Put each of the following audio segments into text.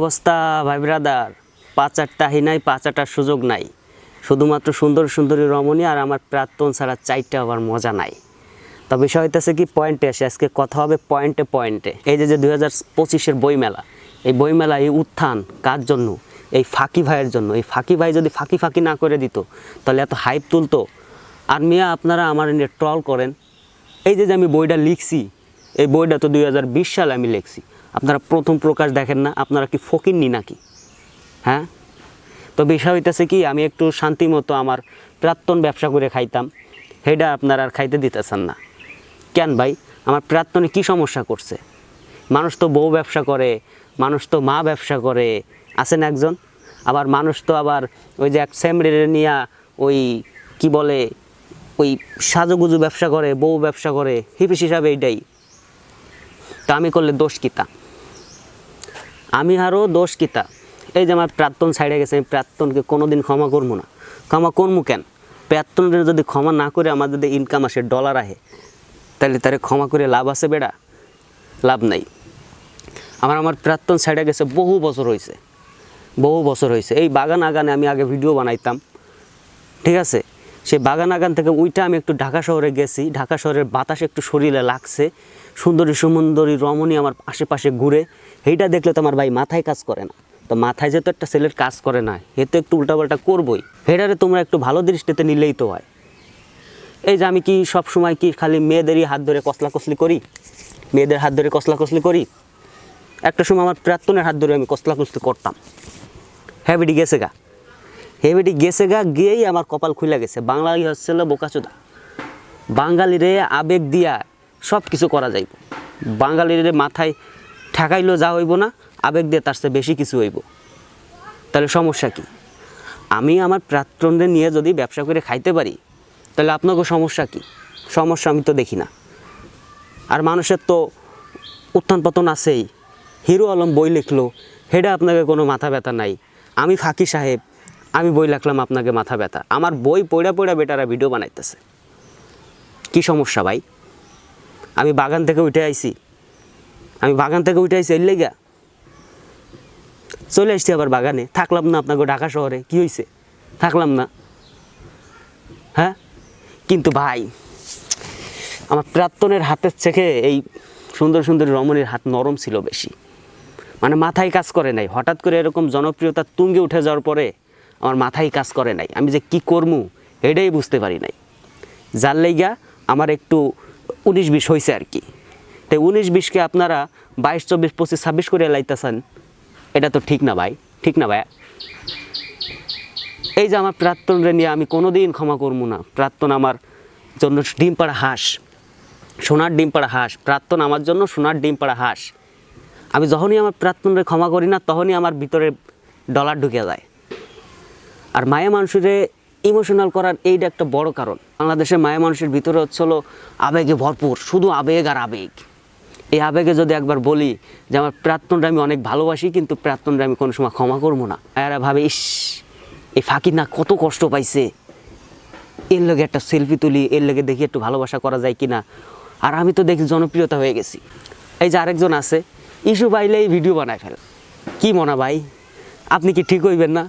অবস্থা ভাই ব্রাদার, পাঁচ আটটা নাই, পাঁচ আটটার সুযোগ নাই, শুধুমাত্র সুন্দর সুন্দরী রমণী আর আমার প্রাক্তন ছাড়া চাইটা আবার মজা নাই। তো বিষয় হইতেছে কি, পয়েন্টে আসে, আজকে কথা হবে পয়েন্টে পয়েন্টে। এই যে 2025-এর বইমেলা, এই বইমেলা, এই উত্থান কার জন্য? এই ফাঁকি ভাইয়ের জন্য। এই ফাঁকি ভাই যদি ফাঁকি ফাঁকি না করে দিত তাহলে এত হাইপ তুলতো। আর মিয়া আপনারা আমার নিয়ে ট্রল করেন। এই যে আমি বইটা লিখছি, এই বইটা তো 2020 সালে আমি লিখছি। আপনারা প্রথম প্রকাশ দেখেন না? আপনারা কি ফকিন্নি নাকি? হ্যাঁ, তো বিষয় হইতেছে কি, আমি একটু শান্তি মতো আমার প্রাক্তন ব্যবসা করে খাইতাম, সেটা আপনারা আর খাইতে দিতেছেন না কেন ভাই? আমার প্রাক্তনে কি সমস্যা করছে? মানুষ তো বউ ব্যবসা করে, মানুষ তো মা ব্যবসা করে, আছেন একজন। আবার মানুষ তো আবার ওই যে এক স্যামরের নিয়া ওই কি বলে, ওই সাজুগুজু ব্যবসা করে, বউ ব্যবসা করে, হিপিস হিসাবে এইটাই। তা আমি করলে দোষ কিতা? আমি আরও দোষ কিতা? এই যে আমার প্রাক্তন সাইডে গেছে, আমি প্রাক্তনকে কোনো দিন ক্ষমা করবো না। ক্ষমা করবো কেন? প্রাক্তনকে যদি ক্ষমা না করে আমার যদি ইনকাম আসে, ডলার আহে, তাহলে তারে ক্ষমা করে লাভ আছে বেড়া? লাভ নাই। আমার প্রাক্তন সাইডে গেছে বহু বছর হয়েছে, বহু বছর হয়েছে। এই বাগান আগানে আমি আগে ভিডিও বানাইতাম, ঠিক আছে? সেই বাগান আগান থেকে ওইটা আমি একটু ঢাকা শহরে গেছি, ঢাকা শহরের বাতাস একটু শরীরে লাগছে, সুন্দরী সুমন্দরী রমণী আমার আশেপাশে ঘুরে, এইটা দেখলে তো আমার ভাই মাথায় কাজ করে না। তো মাথায় যেহেতু একটা ছেলের কাজ করে না, এ তো একটু উল্টাপাল্টা করবোই। হেডারে তোমরা একটু ভালো দৃষ্টিতে নিলেই তো হয়। এই যে আমি কি সব সময় কি খালি মেয়েদেরই হাত ধরে কসলাকসলি করি? মেয়েদের হাত ধরে কসলাকসলি করি? একটা সময় আমার প্রাক্তনের হাত ধরে আমি কসলাকসলি করতাম। হ্যাবিটি গেছে গা, হেবিটি গেছে গা, গিয়েই আমার কপাল খুলে গেছে। বাঙালি হচ্ছিল বোকাচোদা। বাঙালিরে আবেগ দিয়া সব কিছু করা যাইব। বাঙালিরে মাথায় ঠেকাইলেও যা হইব না, আবেগ দিয়ে তার চেয়ে বেশি কিছু হইব। তাহলে সমস্যা কি? আমি আমার প্রাক্তনদের নিয়ে যদি ব্যবসা করে খাইতে পারি, তাহলে আপনাকে সমস্যা কি? সমস্যা আমি তো দেখি না। আর মানুষের তো উত্থান পতন আছেই। হিরো আলম বই লিখলো, হেডা আপনাকে কোনো মাথা ব্যথা নাই। আমি ফাঁকি সাহেব, আমি বই লিখলাম, আপনাকে মাথা ব্যথা। আমার বই পড়া পড়া বেটারা ভিডিও বানাইতেছে। কি সমস্যা ভাই? আমি বাগান থেকে উঠে আইছি, এর লেগা চলে আসছি আবার বাগানে। থাকলাম না আপনাকে ঢাকা শহরে, কি হয়েছে? থাকলাম না, হ্যাঁ? কিন্তু ভাই, আমার প্রাক্তনের হাতের থেকে এই সুন্দর সুন্দর রমণীর হাত নরম ছিল বেশি। মানে মাথায় কাজ করে নাই। হঠাৎ করে এরকম জনপ্রিয়তার তুঙ্গে উঠে যাওয়ার পরে আমার মাথায় কাজ করে নাই। আমি যে কি করবো এটাই বুঝতে পারি নাই। যার লাইগা আমার একটু 19-20 হয়েছে আর কি। তাই 19-20কে আপনারা 22, 24, 25, 26 করে লাইতেছেন, এটা তো ঠিক না ভাই, ঠিক না ভাই। এই যে আমার প্রাক্তনরে নিয়ে আমি কোনো দিন ক্ষমা করবো না। প্রাক্তন আমার জন্য ডিম পাড়া হাঁস, সোনার ডিম পাড়া হাঁস। প্রাক্তন আমার জন্য সোনার ডিম পাড়া হাঁস। আমি যখনই আমার প্রাক্তনরে ক্ষমা করি না, তখনই আমার ভিতরে ডলার ঢুকে যায়। আর মায়া মানুষের ইমোশনাল করার এইটা একটা বড় কারণ। বাংলাদেশের মায়া মানুষের ভিতরে হলো আবেগে ভরপুর, শুধু আবেগ আর আবেগ। এই আবেগে যদি একবার বলি যে আমার প্রাক্তনরা আমি অনেক ভালোবাসি, কিন্তু প্রাক্তনরা আমি কোনো সময় ক্ষমা করবো না, এরা ভাবে ইস, এই ফাঁকি না কত কষ্ট পাইছে, এর লগে একটা সেলফি তুলি, এর লগে দেখি একটু ভালোবাসা করা যায় কিনা। আর আমি তো দেখি জনপ্রিয়তা হয়ে গেছি। এই যে আরেকজন আছে, ইস্যু পাইলেই ভিডিও বানায় ফেল। কি মনে ভাই, আপনি কি ঠিক হইবেন না?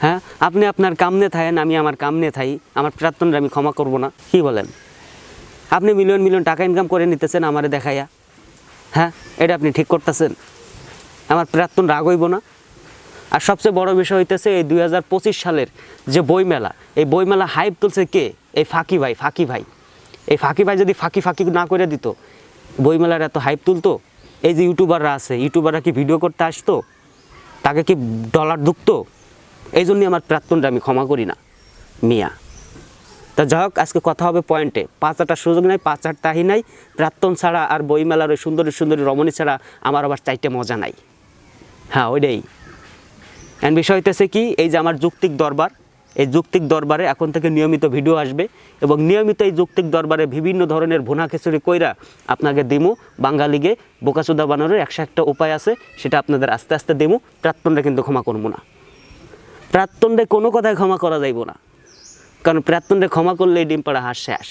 হ্যাঁ, আপনি আপনার কামনে থাকেন, আমি আমার কামনে থাই। আমার প্রাক্তনরা আমি ক্ষমা করব না, কি বলেন? আপনি মিলিয়ন মিলিয়ন টাকা ইনকাম করে নিতেছেন আমারে দেখাইয়া, হ্যাঁ? এটা আপনি ঠিক করতেছেন? আমার প্রাক্তন রাগ হইব না? আর সবচেয়ে বড় বিষয় হইতেছে এই 2025 সালের যে বইমেলা, এই বইমেলা হাইপ তুলছে কে? এই ফাঁকি ভাই, ফাঁকি ভাই। এই ফাঁকি ভাই যদি ফাঁকি ফাঁকি না করে দিত, বইমেলার এত হাইপ তুলতো? এই যে ইউটিউবাররা আছে, ইউটিউবাররা কি ভিডিও করতে আসতো? তাকে কি ডলার ঢুকতো? এই জন্যই আমার প্রাক্তনটা আমি ক্ষমা করি না মিয়া। তা যাই হোক, আজকে কথা হবে পয়েন্টে। 5 আটার সুযোগ নাই, 5 আট তাহি নাই। প্রাক্তন ছাড়া আর বইমেলার ওই সুন্দরী সুন্দরী রমণী ছাড়া আমার আবার চাইতে মজা নাই। হ্যাঁ, ওইটাই। অ্যান্ড বিষয় হইতেছে কি, এই যে আমার যৌক্তিক দরবার, এই যৌক্তিক দরবারে এখন থেকে নিয়মিত ভিডিও আসবে, এবং নিয়মিত এই যৌক্তিক দরবারে বিভিন্ন ধরনের ভুনা খিচুড়ি কইরা আপনাকে দিমু। বাঙালিকে বোকাচোদা বানানোর 101টা উপায় আছে, সেটা আপনাদের আস্তে আস্তে দিমু। প্রাক্তনরা কিন্তু ক্ষমা করবো না। প্রাক্তনরে কোনো কথায় ক্ষমা করা যাইব না, কারণ প্রাক্তনরে ক্ষমা করলেই ডিম পাড়া হাঁস শেষ।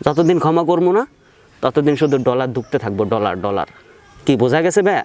যতদিন ক্ষমা করবো না, ততদিন শুধু ডলার ঢুকতে থাকবো, ডলার ডলার। কি বোঝা গেছে ভাই?